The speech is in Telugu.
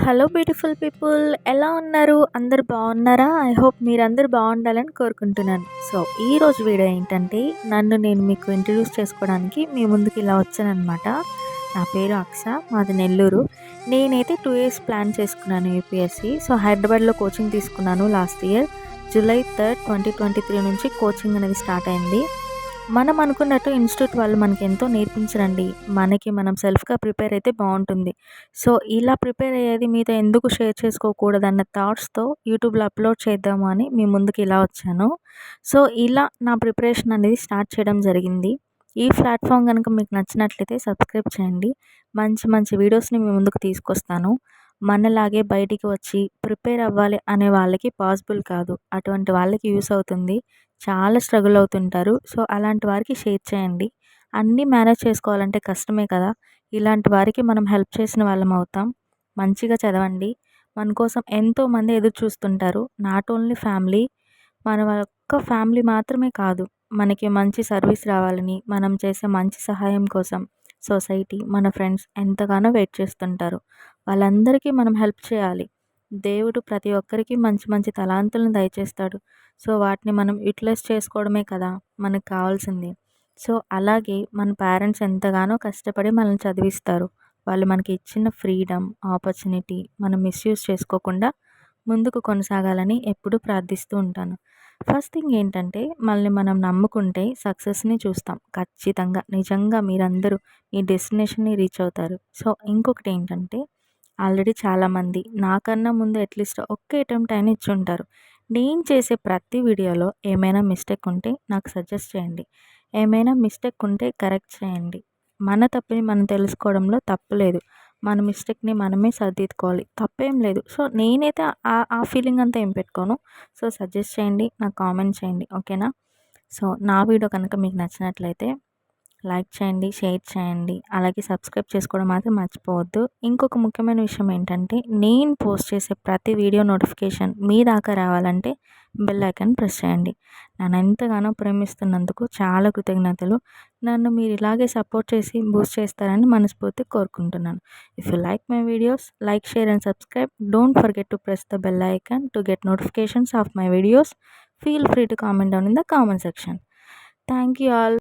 హలో బ్యూటిఫుల్ పీపుల్, ఎలా ఉన్నారు? అందరు బాగున్నారా? ఐ హోప్ మీరందరూ బాగుండాలని కోరుకుంటున్నాను. సో ఈరోజు వీడియో ఏంటంటే, నన్ను నేను మీకు ఇంట్రడ్యూస్ చేసుకోవడానికి మీ ముందుకు ఇలా వచ్చానమాట. నా పేరు అక్ష, మాది నెల్లూరు. నేనైతే 2 ఇయర్స్ ప్లాన్ చేసుకున్నాను యూపీఎస్సి. సో హైదరాబాద్లో కోచింగ్ తీసుకున్నాను లాస్ట్ ఇయర్. జూలై 3, 2023 నుంచి కోచింగ్ అనేది స్టార్ట్ అయింది. మనం అనుకున్నట్టు ఇన్స్టిట్యూట్ వాళ్ళు మనకి ఎంతో నేర్పించరండి. మనకి మనం సెల్ఫ్గా ప్రిపేర్ అయితే బాగుంటుంది. సో ఇలా ప్రిపేర్ అయ్యేది మీతో ఎందుకు షేర్ చేసుకోకూడదన్న థాట్స్తో యూట్యూబ్లో అప్లోడ్ చేద్దాము అని మీ ముందుకు ఇలా వచ్చాను. సో ఇలా నా ప్రిపరేషన్ అనేది స్టార్ట్ చేయడం జరిగింది. ఈ ప్లాట్ఫామ్ కనుక మీకు నచ్చినట్లయితే సబ్స్క్రైబ్ చేయండి. మంచి మంచి వీడియోస్ని మీ ముందుకు తీసుకొస్తాను. మనలాగే బయటికి వచ్చి ప్రిపేర్ అవ్వాలి అనే వాళ్ళకి పాసిబుల్ కాదు. అటువంటి వాళ్ళకి యూస్ అవుతుంది. చాలా స్ట్రగుల్ అవుతుంటారు. సో అలాంటి వారికి షేర్ చేయండి. అన్నీ మేనేజ్ చేసుకోవాలంటే కష్టమే కదా! ఇలాంటి వారికి మనం హెల్ప్ చేసిన వాళ్ళం అవుతాం. మంచిగా చదవండి. మన కోసం ఎంతోమంది ఎదురు చూస్తుంటారు. నాట్ ఓన్లీ ఫ్యామిలీ, మన ఒక్క ఫ్యామిలీ మాత్రమే కాదు, మనకి మంచి సర్వీస్ రావాలని, మనం చేసే మంచి సహాయం కోసం సొసైటీ, మన ఫ్రెండ్స్ ఎంతగానో వెయిట్ చేస్తుంటారు. వాళ్ళందరికీ మనం హెల్ప్ చేయాలి. దేవుడు ప్రతి ఒక్కరికి మంచి మంచి తలాంతులను దయచేస్తాడు. సో వాటిని మనం యూటిలైజ్ చేసుకోవడమే కదా మనకు కావాల్సింది. సో అలాగే మన పేరెంట్స్ ఎంతగానో కష్టపడి మనల్ని చదివిస్తారు. వాళ్ళు మనకి ఇచ్చిన ఫ్రీడమ్, ఆపర్చునిటీ మనం మిస్యూజ్ చేసుకోకుండా ముందుకు కొనసాగాలని ఎప్పుడూ ప్రార్థిస్తూ ఉంటాను. ఫస్ట్ థింగ్ ఏంటంటే, మనల్ని మనం నమ్ముకుంటే సక్సెస్ని చూస్తాం ఖచ్చితంగా. నిజంగా మీరందరూ మీ డెస్టినేషన్ని రీచ్ అవుతారు. సో ఇంకొకటి ఏంటంటే, ఆల్రెడీ చాలామంది నాకన్నా ముందు అట్లీస్ట్ ఒక్క అటెంప్ట్ అయినా ఇచ్చుంటారు. నేను చేసే ప్రతి వీడియోలో ఏమైనా మిస్టేక్ ఉంటే నాకు సజెస్ట్ చేయండి. ఏమైనా మిస్టేక్ ఉంటే కరెక్ట్ చేయండి. మన తప్పుని మనం తెలుసుకోవడంలో తప్పు లేదు. మన మిస్టేక్ని మనమే సరిదిద్దుకోవాలి, తప్పేం లేదు. సో నేనైతే ఆ ఫీలింగ్ అంతా ఏం పెట్టుకోను. సో సజెస్ట్ చేయండి, నాకు కామెంట్ చేయండి, ఓకేనా? సో నా వీడియో కనుక మీకు నచ్చినట్లయితే లైక్ చేయండి, షేర్ చేయండి, అలాగే సబ్స్క్రైబ్ చేసుకోవడం మాత్రం మర్చిపోవద్దు. ఇంకొక ముఖ్యమైన విషయం ఏంటంటే, నేను పోస్ట్ చేసే ప్రతి వీడియో నోటిఫికేషన్ మీ దాకా రావాలంటే బెల్ ఐకాన్ ప్రెస్ చేయండి. నన్ను ఎంతగానో ప్రేమిస్తున్నందుకు చాలా కృతజ్ఞతలు. నన్ను మీరు ఇలాగే సపోర్ట్ చేసి బూస్ట్ చేస్తారని మనస్ఫూర్తిగా కోరుకుంటున్నాను. If you like my videos, like, share and subscribe. Don't forget to press the bell icon to get notifications of my videos. Feel free to comment down in the comment section. Thank you all.